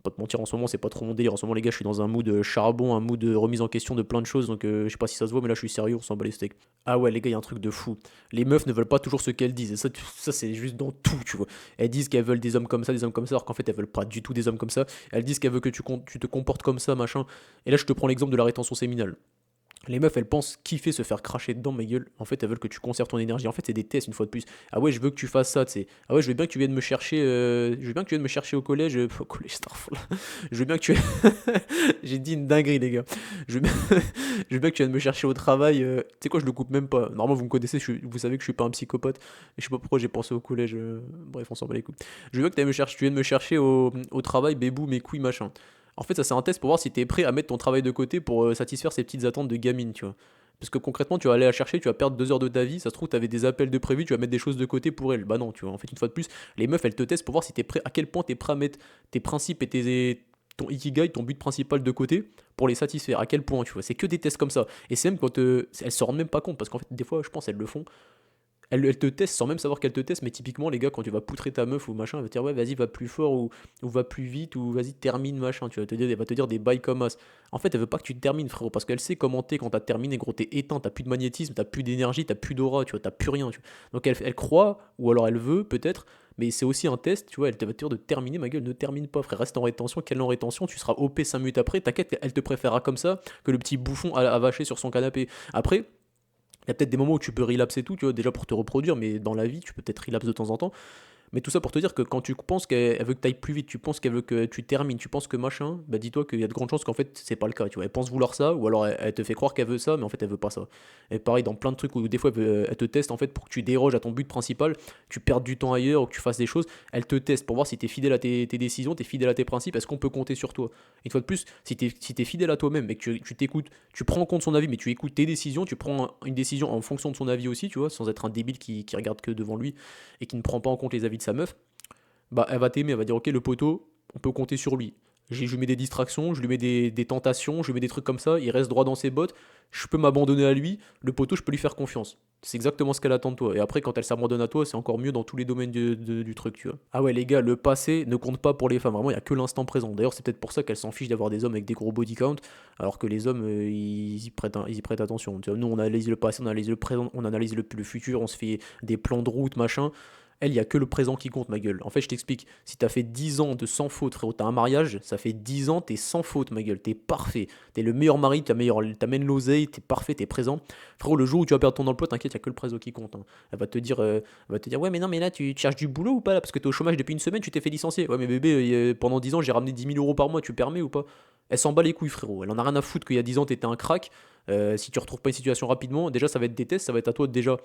pas te mentir, en ce moment, c'est pas trop mon délire. En ce moment, les gars, je suis dans un mood charbon, un mood de remise en question de plein de choses. Donc, je sais pas si ça se voit, mais là, je suis sérieux, on s'en bat les steaks. Ah ouais, les gars, il y a un truc de fou. Les meufs ne veulent pas toujours ce qu'elles disent. Et ça c'est juste dans tout, tu vois. Elles disent qu'elles veulent des hommes comme ça, alors qu'en fait, elles veulent pas du tout des hommes comme ça. Elles disent qu'elles veulent que tu te comportes comme ça, machin. Et là, je te prends l'exemple de la rétention séminale. Les meufs, elles pensent kiffer se faire cracher dedans, ma gueule. En fait, elles veulent que tu conserves ton énergie. En fait, c'est des tests une fois de plus. Ah ouais, je veux que tu fasses ça, tu sais. Ah ouais, je veux bien que tu viennes me chercher. Je veux bien que tu viennes me chercher au collège. Au collège, Starfall. Je veux bien que tu. J'ai dit une dinguerie, les gars. Je veux bien, je veux bien que tu viennes me chercher au travail. Tu sais quoi, je le coupe même pas. Normalement, vous me connaissez, vous savez que je suis pas un psychopathe. Je sais pas pourquoi j'ai pensé au collège. Bref, on s'en bat les couilles. Je veux bien que tu viennes me chercher au travail, bébou, mes couilles, machin. En fait, ça c'est un test pour voir si t'es prêt à mettre ton travail de côté pour satisfaire ces petites attentes de gamine, tu vois. Parce que concrètement, tu vas aller la chercher, tu vas perdre 2 heures de ta vie, ça se trouve, t'avais des appels de prévu, tu vas mettre des choses de côté pour elle. Bah non, tu vois. En fait, une fois de plus, les meufs, elles te testent pour voir si t'es prêt, à quel point t'es prêt à mettre tes principes et ton ikigai, ton but principal de côté pour les satisfaire. À quel point, tu vois. C'est que des tests comme ça. Et c'est même quand elles se rendent même pas compte, parce qu'en fait, des fois, je pense, elles le font. Elle te teste sans même savoir qu'elle te teste, mais typiquement, les gars, quand tu vas poutrer ta meuf ou machin, elle va te dire ouais, vas-y, va plus fort ou va plus vite ou vas-y, termine machin. Tu vas te dire, elle va te dire des bails comme as. En fait, elle veut pas que tu termines, frérot, parce qu'elle sait comment t'es quand t'as terminé, gros, t'es éteint, t'as plus de magnétisme, t'as plus d'énergie, t'as plus d'aura, tu vois, t'as plus rien. Tu vois. Donc elle croit, ou alors elle veut, peut-être, mais c'est aussi un test, tu vois, elle te va te dire de terminer, ma gueule, ne termine pas, frère, reste en rétention, qu'elle est en rétention, tu seras OP 5 minutes après, t'inquiète, elle te préférera comme ça que le petit bouffon à vacher sur son canapé. Après, il y a peut-être des moments où tu peux relapse et tout, tu vois, déjà pour te reproduire, mais dans la vie, tu peux peut-être relapse de temps en temps. Mais tout ça pour te dire que quand tu penses qu'elle veut que tu ailles plus vite, tu penses qu'elle veut que tu termines, tu penses que machin, bah dis-toi qu'il y a de grandes chances qu'en fait c'est pas le cas, tu vois. Elle pense vouloir ça, ou alors elle te fait croire qu'elle veut ça, mais en fait elle veut pas ça. Et pareil dans plein de trucs où des fois elle te teste en fait pour que tu déroges à ton but principal, tu perds du temps ailleurs ou que tu fasses des choses, elle te teste pour voir si tu es fidèle à tes décisions, tu es fidèle à tes principes, est-ce qu'on peut compter sur toi. Une fois de plus, si tu es fidèle à toi-même et que tu t'écoutes, tu prends en compte son avis, mais tu écoutes tes décisions, tu prends une décision en fonction de son avis aussi, tu vois, sans être un débile qui regarde que devant lui et qui ne prend pas en compte les avis de sa meuf, bah, elle va t'aimer, elle va dire ok le poteau, on peut compter sur lui. Je lui mets des distractions, je lui mets des tentations, je lui mets des trucs comme ça, il reste droit dans ses bottes, je peux m'abandonner à lui, le poteau je peux lui faire confiance. C'est exactement ce qu'elle attend de toi. Et après quand elle s'abandonne à toi, c'est encore mieux dans tous les domaines du truc, tu vois. Ah ouais les gars, le passé ne compte pas pour les femmes, vraiment il n'y a que l'instant présent. D'ailleurs c'est peut-être pour ça qu'elles s'en fichent d'avoir des hommes avec des gros body count, alors que les hommes ils y prêtent attention. Tu vois, nous on analyse le passé, on analyse le présent, on analyse le futur, on se fait des plans de route, machin. Elle, il n'y a que le présent qui compte, ma gueule. En fait, je t'explique. Si t'as fait 10 ans de sans faute, frérot, t'as un mariage, ça fait 10 ans, t'es sans faute, ma gueule. T'es parfait. T'es le meilleur mari, t'amènes l'oseille, t'es parfait, t'es présent. Frérot, le jour où tu vas perdre ton emploi, t'inquiète, il n'y a que le présent qui compte, hein. Elle va te dire, ouais, mais non, mais là, tu cherches du boulot ou pas, là? Parce que t'es au chômage depuis une semaine, tu t'es fait licencier. Ouais, mais bébé, pendant 10 ans, j'ai ramené 10 000 € par mois, tu permets ou pas? Elle s'en bat les couilles, frérot. Elle en a rien à foutre qu'il y a 10 ans, t'étais un crack. Si tu retrouves pas une situation rapidement, déjà, ça va être des tests, ça va être à toi déjà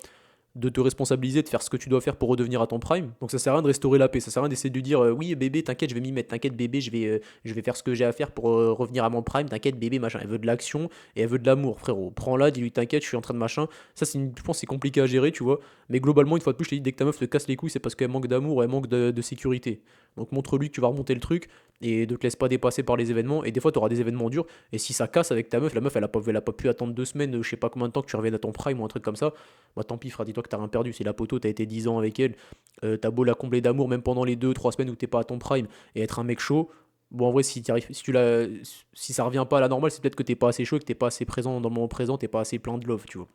de te responsabiliser, de faire ce que tu dois faire pour redevenir à ton prime. Donc ça sert à rien de restaurer la paix, ça sert à rien d'essayer de lui dire oui bébé t'inquiète je vais m'y mettre, t'inquiète bébé je vais faire ce que j'ai à faire pour revenir à mon prime, t'inquiète bébé machin. Elle veut de l'action et elle veut de l'amour frérot. Prends-la, dis-lui t'inquiète je suis en train de machin. Ça je pense que c'est compliqué à gérer tu vois. Mais globalement une fois de plus je te dis dès que ta meuf te casse les couilles c'est parce qu'elle manque d'amour ou elle manque de sécurité. Donc montre-lui que tu vas remonter le truc et ne te laisse pas dépasser par les événements et des fois tu auras des événements durs et si ça casse avec ta meuf, la meuf elle a pas pu attendre 2 semaines, je sais pas combien de temps que tu reviennes à ton prime ou un truc comme ça, bah tant pis frère, dis-toi que t'as rien perdu, c'est la poteau, t'as été 10 ans avec elle, t'as beau la combler d'amour même pendant les 2 3 semaines où t'es pas à ton prime et être un mec chaud, bon en vrai si ça revient pas à la normale c'est peut-être que t'es pas assez chaud et que t'es pas assez présent dans le moment présent, t'es pas assez plein de love tu vois.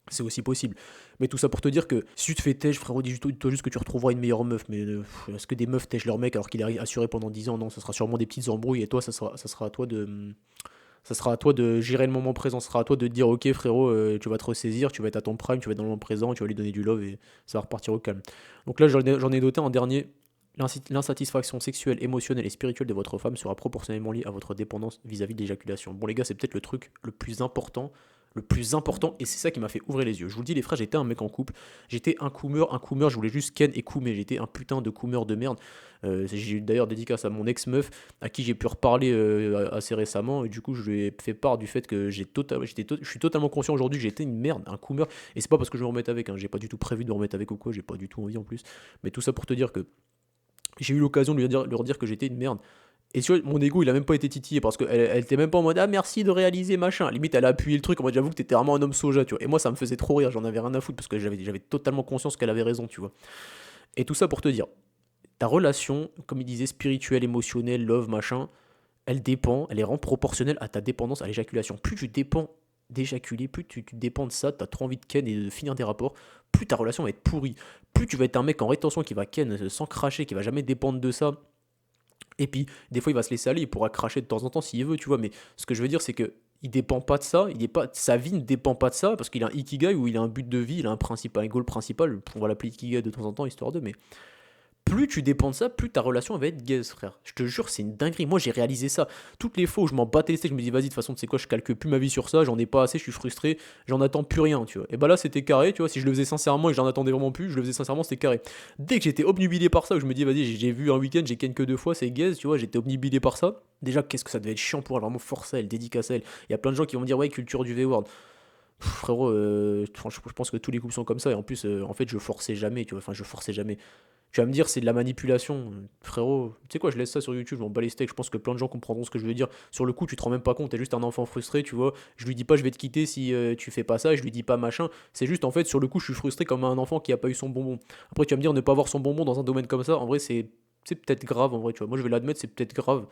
C'est aussi possible. Mais tout ça pour te dire que si tu te fais têche, frérot, dis-toi juste que tu retrouveras une meilleure meuf. Mais est-ce que des meufs têchent leur mec alors qu'il est assuré pendant 10 ans? Non, ça sera sûrement des petites embrouilles et toi, ça sera à toi de gérer le moment présent. Ça sera à toi de te dire, ok frérot, tu vas te ressaisir, tu vas être à ton prime, tu vas être dans le moment présent, tu vas lui donner du love et ça va repartir au calme. Donc là, j'en ai noté en dernier. L'insatisfaction sexuelle, émotionnelle et spirituelle de votre femme sera proportionnellement liée à votre dépendance vis-à-vis de l'éjaculation. Bon les gars, c'est peut-être le truc le plus important, et c'est ça qui m'a fait ouvrir les yeux. Je vous le dis les frères, j'étais un mec en couple, j'étais un coomer, je voulais juste ken et coumer, j'étais un putain de coomer de merde. J'ai eu d'ailleurs dédicace à mon ex-meuf, à qui j'ai pu reparler assez récemment, et du coup je lui ai fait part du fait que je suis totalement conscient aujourd'hui que j'étais une merde, un coomer, et c'est pas parce que je vais me remettre avec, hein, j'ai pas du tout prévu de me remettre avec ou quoi, j'ai pas du tout envie en plus, mais tout ça pour te dire que j'ai eu l'occasion de leur dire que j'étais une merde. Et tu vois, mon ego, il a même pas été titillé parce qu'elle était même pas en mode ah merci de réaliser machin. Limite, elle a appuyé le truc en mode j'avoue que t'étais vraiment un homme soja, tu vois. Et moi, ça me faisait trop rire, j'en avais rien à foutre parce que j'avais totalement conscience qu'elle avait raison, tu vois. Et tout ça pour te dire, ta relation, comme il disait, spirituelle, émotionnelle, love, machin, elle est vraiment proportionnelle à ta dépendance à l'éjaculation. Plus tu dépends d'éjaculer, plus tu dépends de ça, t'as trop envie de ken et de finir des rapports, plus ta relation va être pourrie. Plus tu vas être un mec en rétention qui va ken sans cracher, qui va jamais dépendre de ça, et puis, des fois, il va se laisser aller, il pourra cracher de temps en temps s'il veut, tu vois. Mais ce que je veux dire, c'est que il dépend pas de ça, sa vie ne dépend pas de ça, parce qu'il a un ikigai où il a un but de vie, il a un goal principal, on va l'appeler ikigai de temps en temps, histoire de, mais plus tu dépends de ça, plus ta relation va être gaze, frère. Je te jure, c'est une dinguerie. Moi, j'ai réalisé ça. Toutes les fois où je m'en battais les steaks, je me dis, vas-y, de toute façon, tu sais quoi, je calque plus ma vie sur ça, j'en ai pas assez, je suis frustré, j'en attends plus rien, tu vois. Et bah là, c'était carré, tu vois. Si je le faisais sincèrement et que j'en attendais vraiment plus, je le faisais sincèrement, c'était carré. Dès que j'étais obnubilé par ça, où je me dis, vas-y, j'ai vu un week-end, j'ai ken que 2 fois, c'est gaze, tu vois, j'étais obnubilé par ça. Déjà, qu'est-ce que ça devait être chiant pour elle, vraiment forcer elle, dédicace à elle. Il y a plein de gens qui vont me dire, ouais, culture du V-word. Frérot, franchement, je pense que tous les couples sont comme ça. Et en plus, en fait, je forçais jamais, tu vois. Enfin, je forçais jamais. Tu vas me dire, c'est de la manipulation. Frérot, tu sais quoi, je laisse ça sur YouTube, je m'en bats les steaks. Je pense que plein de gens comprendront ce que je veux dire. Sur le coup, tu te rends même pas compte, t'es juste un enfant frustré, tu vois. Je lui dis pas, je vais te quitter si tu fais pas ça. Je lui dis pas machin. C'est juste, en fait, sur le coup, je suis frustré comme un enfant qui a pas eu son bonbon. Après, tu vas me dire, ne pas avoir son bonbon dans un domaine comme ça, en vrai, c'est peut-être grave, en vrai, tu vois. Moi, je vais l'admettre, c'est peut-être grave.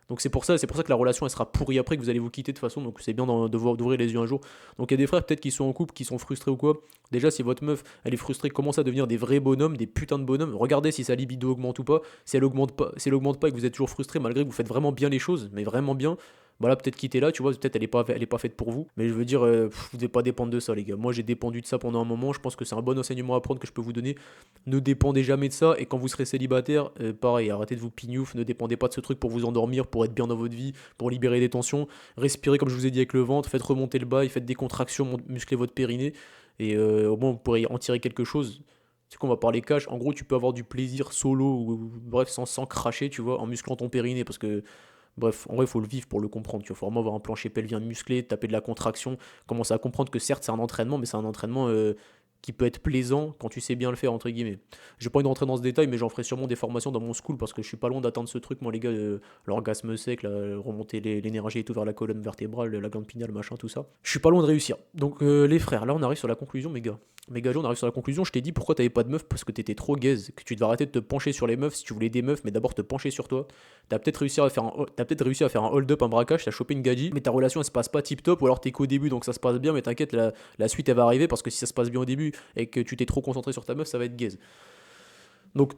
Donc c'est pour ça que la relation elle sera pourrie après, que vous allez vous quitter de toute façon. Donc c'est bien d'ouvrir les yeux un jour. Donc il y a des frères peut-être qui sont en couple, qui sont frustrés ou quoi. Déjà, si votre meuf elle est frustrée, commence à devenir des vrais bonhommes, des putains de bonhommes. Regardez si sa libido augmente ou pas. Si elle augmente pas et que vous êtes toujours frustré malgré que vous faites vraiment bien les choses, mais vraiment bien, bah là peut-être quittez là, tu vois, peut-être elle est pas faite pour vous. Mais je veux dire, vous devez pas dépendre de ça, les gars. Moi j'ai dépendu de ça pendant un moment. Je pense que c'est un bon enseignement à prendre que je peux vous donner. Ne dépendez jamais de ça. Et quand vous serez célibataire, pareil, arrêtez de vous pignouf. Ne dépendez pas de ce truc pour vous endormir, pour être bien dans votre vie, pour libérer des tensions. Respirez comme je vous ai dit avec le ventre. Faites remonter le bas, faites des contractions, musclez votre périnée. Et au moins vous pourrez en tirer quelque chose. C'est qu'on va parler cash. En gros, tu peux avoir du plaisir solo ou bref, sans cracher, tu vois, en musclant ton périnée. Parce que, bref, en vrai, il faut le vivre pour le comprendre. Tu vois, faut vraiment avoir un plancher pelvien musclé, taper de la contraction, commencer à comprendre que certes, c'est un entraînement, mais c'est un entraînement qui peut être plaisant quand tu sais bien le faire, entre guillemets. J'ai pas envie de rentrer dans ce détail, mais j'en ferai sûrement des formations dans mon school parce que je suis pas loin d'atteindre ce truc, moi, les gars, l'orgasme sec, remonter l'énergie et tout vers la colonne vertébrale, la glande pinéale, machin, tout ça. Je suis pas loin de réussir. Donc, les frères, là, on arrive sur la conclusion, mes gars. Mes gars, on arrive sur la conclusion. Je t'ai dit pourquoi t'avais pas de meuf parce que t'étais trop gaze, que tu devais arrêter de te pencher sur les meufs si tu voulais des meufs, mais d'abord te pencher sur toi. T'as peut-être réussi à faire un hold-up, un braquage, t'as chopé une gadji, mais ta relation elle se passe pas tip top, ou alors t'es qu'au début donc ça se passe bien, mais t'inquiète, la suite elle va arriver parce que si ça se passe bien au début et que tu t'es trop concentré sur ta meuf, ça va être gaze. Donc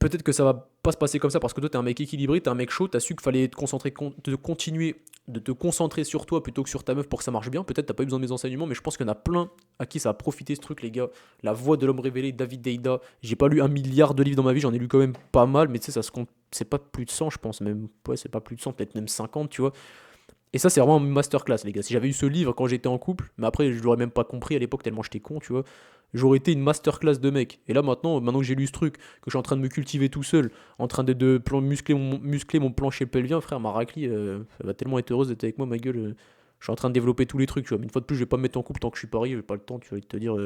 peut-être que ça va pas se passer comme ça parce que toi t'es un mec équilibré, t'es un mec chaud, t'as su qu'il fallait te concentrer, de continuer de te concentrer sur toi plutôt que sur ta meuf pour que ça marche bien. Peut-être t'as pas eu besoin de mes enseignements, mais je pense qu'il y en a plein à qui ça a profité ce truc, les gars. La voix de l'homme révélé, David Deida. J'ai pas lu 1 milliard de livres dans ma vie, j'en ai lu quand même pas mal, mais tu sais, ça se compte, c'est pas plus de 100, je pense, même. Ouais, c'est pas plus de 100, peut-être même 50, tu vois. Et ça, c'est vraiment une masterclass, les gars. Si j'avais eu ce livre quand j'étais en couple, mais après, je l'aurais même pas compris à l'époque tellement j'étais con, tu vois. J'aurais été une masterclass de mec. Et là, maintenant que j'ai lu ce truc, que je suis en train de me cultiver tout seul, en train de muscler mon plancher pelvien, frère, ma raclie, elle va tellement être heureuse d'être avec moi, ma gueule. Je suis en train de développer tous les trucs, tu vois. Mais une fois de plus, je vais pas me mettre en couple tant que je suis pas riche, j'ai pas le temps, tu vas te dire,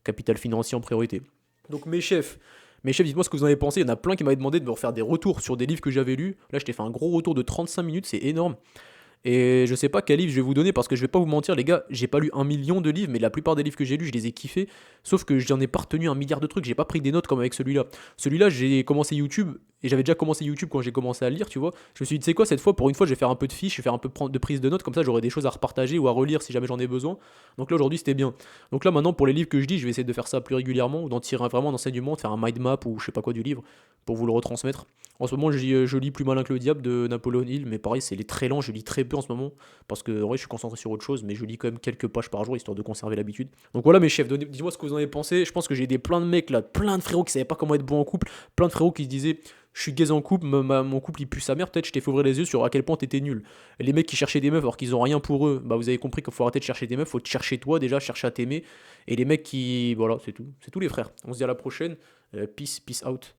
capital financier en priorité. Donc, mes chefs, dites-moi ce que vous en avez pensé. Il y en a plein qui m'avaient demandé de me refaire des retours sur des livres que j'avais lus. Là, je t'ai fait un gros retour de 35 minutes, c'est énorme. Et je sais pas quel livre je vais vous donner parce que je vais pas vous mentir, les gars, j'ai pas lu 1 million de livres, mais la plupart des livres que j'ai lus, je les ai kiffés. Sauf que j'en ai pas retenu 1 milliard de trucs, j'ai pas pris des notes comme avec celui-là. Celui-là, j'ai commencé YouTube et j'avais déjà commencé YouTube quand j'ai commencé à lire, tu vois. Je me suis dit, tu sais quoi, cette fois, pour une fois, je vais faire un peu de fiches, je vais faire un peu de prise de notes, comme ça j'aurai des choses à repartager ou à relire si jamais j'en ai besoin. Donc là, aujourd'hui, c'était bien. Donc là, maintenant, pour les livres que je dis, je vais essayer de faire ça plus régulièrement ou d'en tirer vraiment un enseignement, de faire un mind map ou je sais pas quoi du livre pour vous le retransmettre. En ce moment, je lis Plus malin que le diable de Napoléon Hill, mais pareil, c'est les très lent, je lis très peu en ce moment parce que ouais, je suis concentré sur autre chose, mais je lis quand même quelques pages par jour histoire de conserver l'habitude. Donc voilà mes chefs, dis-moi ce que vous en avez pensé. Je pense que j'ai aidé plein de mecs là, plein de frérots qui savaient pas comment être bon en couple, plein de frérots qui se disaient je suis gaze en couple, mon couple il pue sa mère, peut-être je t'ai fait ouvrir les yeux sur à quel point t'étais nul. Et les mecs qui cherchaient des meufs alors qu'ils ont rien pour eux, bah vous avez compris qu'il faut arrêter de chercher des meufs, faut te chercher toi déjà, chercher à t'aimer. Et les mecs qui. Voilà, c'est tout les frères. On se dit à la prochaine. Peace out.